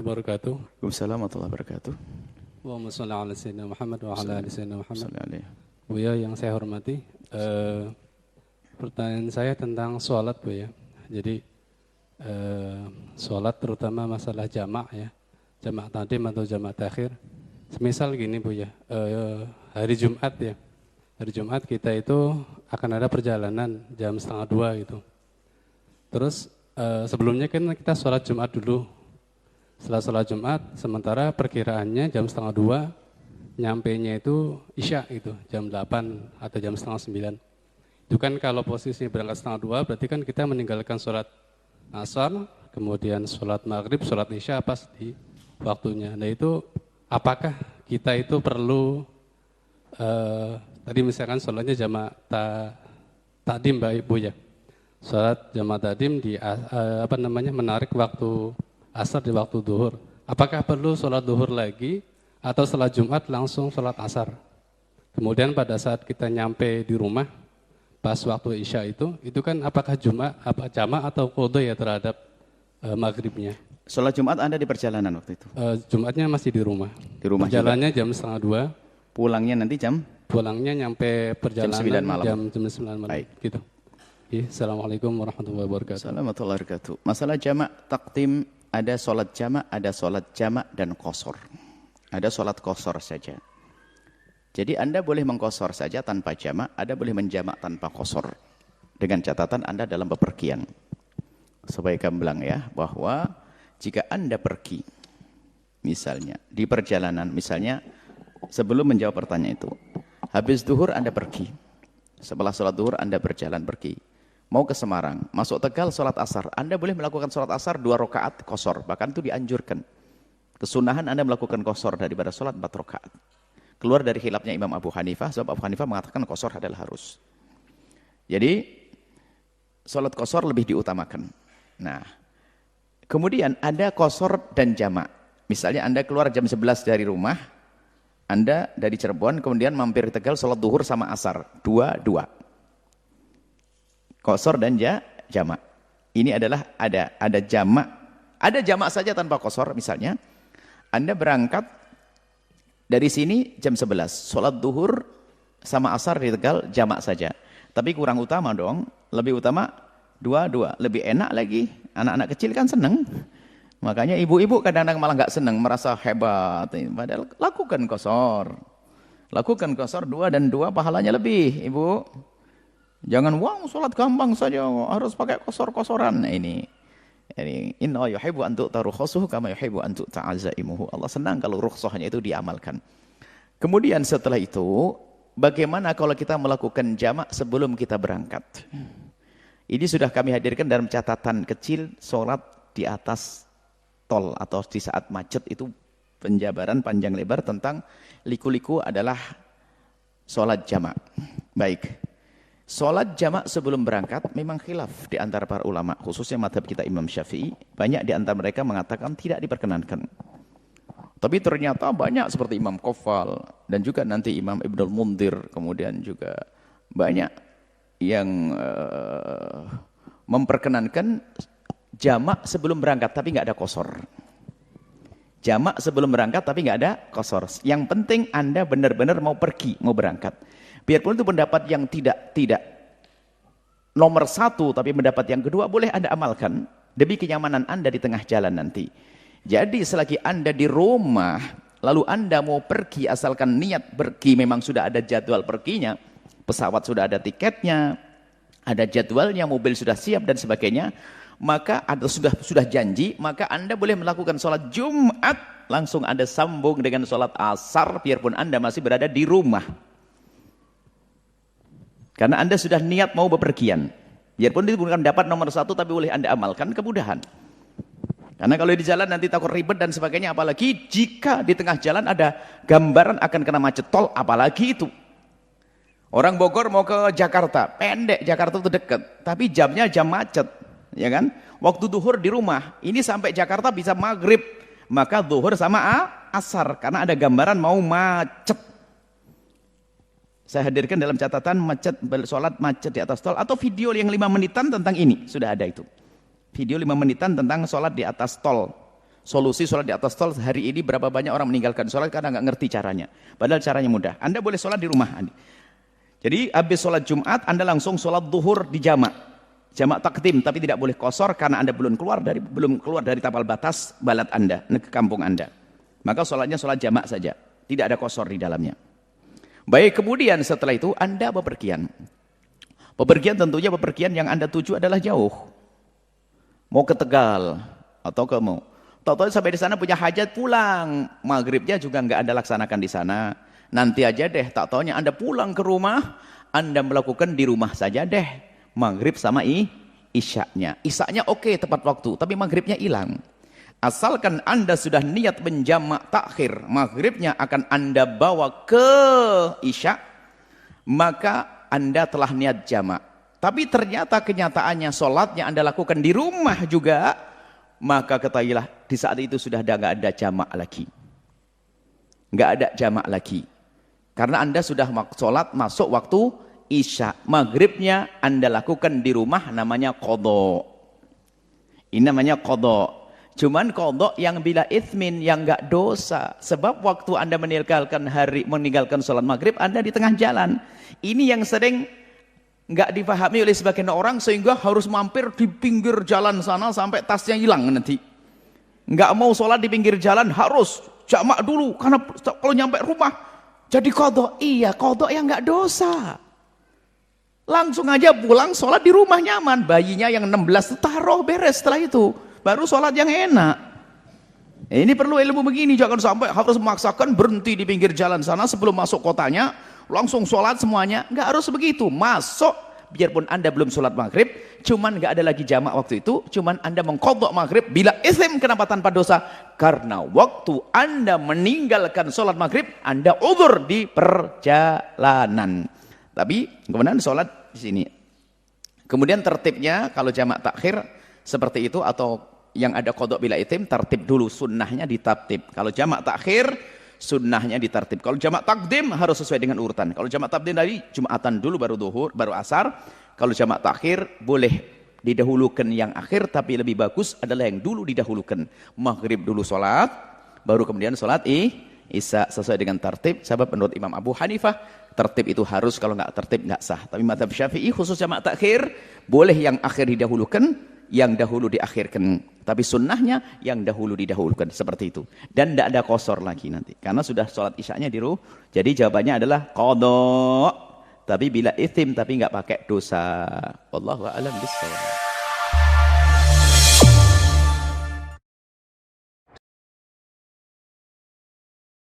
wabarakatuh. Waalaikumsalam warahmatullahi wabarakatuh. Allahumma shalli ala sayyidina Muhammad wa ala ali sayyidina Muhammad. Salli alaihi. Buya yang saya hormati, pertanyaan saya tentang sholat Bu ya. Jadi sholat terutama masalah jamak ya, jamak taqdim atau jamak takhir. Semisal gini Bu ya, hari Jumat ya, hari Jumat kita itu akan ada perjalanan jam 1:30 gitu. Terus sebelumnya kan kita sholat Jumat dulu. Setelah sholat Jumat, sementara perkiraannya jam 1:30, nyampainya itu Isya gitu, jam 8 atau jam 8:30. Itu kan kalau posisinya berangkat 1:30, berarti kan kita meninggalkan sholat Asar, kemudian sholat Maghrib, sholat Isya pas di waktunya. Nah itu apakah kita itu perlu, tadi misalkan sholatnya jamak takdim Mbak Ibu ya, sholat jamak takdim di menarik waktu asar di waktu duhur. Apakah perlu sholat duhur lagi atau setelah Jumat langsung sholat asar? Kemudian pada saat kita nyampe di rumah pas waktu Isya itu kan apakah jamak atau qadha ya terhadap maghribnya? Sholat Jumat Anda di perjalanan waktu itu? Jumatnya masih di rumah. Di rumah Jalannya juga? jam 1:30. Pulangnya nanti jam? Pulangnya nyampe perjalanan jam 9 malam. Jam 9 malam. Baik. Gitu. Assalamualaikum warahmatullahi wabarakatuh. Assalamualaikum warahmatullahi wabarakatuh. Masalah jamak takdim, ada sholat jamak dan qashar. Ada sholat qashar saja. Jadi Anda boleh mengqashar saja tanpa jamak, Anda boleh menjamak tanpa qashar. Dengan catatan Anda dalam bepergian. Supaya gamblang ya, bahwa jika Anda pergi, misalnya di perjalanan, misalnya sebelum menjawab pertanyaan itu, habis duhur Anda pergi, setelah sholat duhur Anda berjalan pergi, mau ke Semarang, masuk Tegal sholat asar, Anda boleh melakukan sholat asar 2 rakaat qashar, bahkan itu dianjurkan. Kesunahan Anda melakukan qashar daripada sholat 4 rakaat. Keluar dari khilafnya Imam Abu Hanifah, sebab Abu Hanifah mengatakan qashar adalah harus. Jadi sholat qashar lebih diutamakan. Nah, kemudian ada qashar dan jamak. Misalnya Anda keluar jam 11 dari rumah, Anda dari Cirebon, kemudian mampir di Tegal, sholat duhur sama asar, 2-2. Qashar dan jamak. Ini adalah ada jamak. Ada jamak saja tanpa qashar, misalnya. Anda berangkat dari sini jam 11, sholat duhur sama asar di Tegal, jamak saja. Tapi kurang utama dong, lebih utama 2-2, lebih enak lagi. Anak-anak kecil kan seneng. Makanya ibu-ibu kadang-kadang malah nggak seneng, merasa hebat. Padahal lakukan qashar. Lakukan qashar 2 dan 2 pahalanya lebih, ibu. Jangan sholat gampang saja, harus pakai qashar-qasharan. Nah, ini inna yuhibbu an tu'ta rukhsatuhu kama yuhibbu an tu'ta azaimuhu. Allah senang kalau rukhsahnya itu diamalkan. Kemudian setelah itu, bagaimana kalau kita melakukan jamak sebelum kita berangkat? Ini sudah kami hadirkan dalam catatan kecil sholat di atas tol atau di saat macet, itu penjabaran panjang lebar tentang liku-liku adalah sholat jamak. Baik, sholat jamak sebelum berangkat memang khilaf di antara para ulama, khususnya madhab kita Imam Syafi'i. Banyak di antara mereka mengatakan tidak diperkenankan. Tapi ternyata banyak seperti Imam Qafal dan juga nanti Imam Ibnul Mundhir, kemudian juga banyak yang memperkenankan jamak sebelum berangkat tapi nggak ada qashar. Jamak sebelum berangkat tapi nggak ada qashar. Yang penting Anda benar-benar mau pergi, mau berangkat. Biarpun itu pendapat yang tidak nomor 1, tapi pendapat yang kedua boleh Anda amalkan demi kenyamanan Anda di tengah jalan nanti. Jadi selagi Anda di rumah, lalu Anda mau pergi, asalkan niat pergi memang sudah ada jadwal perginya, pesawat sudah ada tiketnya, ada jadwalnya, mobil sudah siap dan sebagainya, maka ada sudah janji, maka Anda boleh melakukan sholat Jumat, langsung Anda sambung dengan sholat asar, biarpun Anda masih berada di rumah. Karena Anda sudah niat mau bepergian. Biarpun itu bukan dapat nomor 1, tapi boleh Anda amalkan, kemudahan. Karena kalau di jalan nanti takut ribet dan sebagainya, apalagi jika di tengah jalan ada gambaran akan kena macet tol, apalagi itu. Orang Bogor mau ke Jakarta, pendek, Jakarta itu dekat, tapi jamnya jam macet, ya kan? Waktu duhur di rumah, ini sampai Jakarta bisa maghrib, maka duhur sama asar, karena ada gambaran mau macet. Saya hadirkan dalam catatan macet, sholat macet di atas tol, atau video yang 5 menitan tentang ini, sudah ada itu. Video 5 menitan tentang sholat di atas tol, Solusi sholat di atas tol hari ini berapa banyak orang meninggalkan sholat karena nggak ngerti caranya. Padahal caranya mudah. Anda boleh sholat di rumah. Jadi habis sholat Jumat, Anda langsung sholat duhur di jamak. Jamak takdim, tapi tidak boleh kosor karena Anda belum keluar dari tapal batas balad Anda, ke kampung Anda. Maka sholatnya sholat jamak saja. Tidak ada kosor di dalamnya. Baik, kemudian setelah itu Anda bepergian. Bepergian tentunya bepergian yang Anda tuju adalah jauh. Mau ke Tegal atau ke mau. Tahu-tahu sampai di sana punya hajat pulang. Maghribnya juga nggak Anda laksanakan di sana. Nanti aja deh, tak taunya Anda pulang ke rumah, Anda melakukan di rumah saja deh. Maghrib sama isyaknya. Isyaknya oke tepat waktu, tapi maghribnya hilang. Asalkan Anda sudah niat menjamak takhir, maghribnya akan Anda bawa ke isyak, maka Anda telah niat jamak. Tapi ternyata kenyataannya sholatnya Anda lakukan di rumah juga, maka ketahuilah di saat itu sudah nggak ada jamak lagi. Nggak ada jamak lagi. Karena Anda sudah sholat masuk waktu isya. Maghribnya Anda lakukan di rumah namanya qadha. Ini namanya qadha. Cuman qadha yang bila itsmin, yang nggak dosa. Sebab waktu Anda meninggalkan sholat maghrib, Anda di tengah jalan. Ini yang sering nggak dipahami oleh sebagian orang sehingga harus mampir di pinggir jalan sana sampai tasnya hilang nanti. Nggak mau sholat di pinggir jalan, harus jamak dulu karena kalau nyampe rumah jadi qadha. Iya, qadha yang nggak dosa. Langsung aja pulang sholat di rumah nyaman. Bayinya yang 16 taruh beres setelah itu. Baru sholat yang enak. Ini perlu ilmu begini, jangan sampai harus memaksakan berhenti di pinggir jalan sana sebelum masuk kotanya. Langsung sholat semuanya, nggak harus begitu. Masuk, biarpun Anda belum sholat maghrib, cuman nggak ada lagi jamak waktu itu, cuman Anda mengqadha maghrib bila ithm. Kenapa tanpa dosa? Karena waktu Anda meninggalkan sholat maghrib, Anda uzur di perjalanan. Tapi kemudian sholat di sini. Kemudian tertibnya kalau jamak takhir seperti itu atau yang ada qadha bila ithm, tertib dulu, sunnahnya ditartib. Kalau jamak takhir, sunnahnya ditartib. Kalau jamak takdim harus sesuai dengan urutan. Kalau jamak takdim tadi Jumatan dulu baru duhur, baru asar. Kalau jamak takhir boleh didahulukan yang akhir, tapi lebih bagus adalah yang dulu didahulukan. Maghrib dulu sholat, baru kemudian sholat isya sesuai dengan tartib. Sebab menurut Imam Abu Hanifah, tertib itu harus, kalau nggak tertib nggak sah. Tapi mazhab Syafi'i khusus jamak takhir boleh yang akhir didahulukan, yang dahulu diakhirkan. Tapi sunnahnya yang dahulu didahulukan, seperti itu. Dan tidak ada qasar lagi nanti. Karena sudah sholat isyaknya di rumah. Jadi jawabannya adalah qadha. Tapi bila ithim, tapi nggak pakai dosa. Wallahu a'lam bishawab.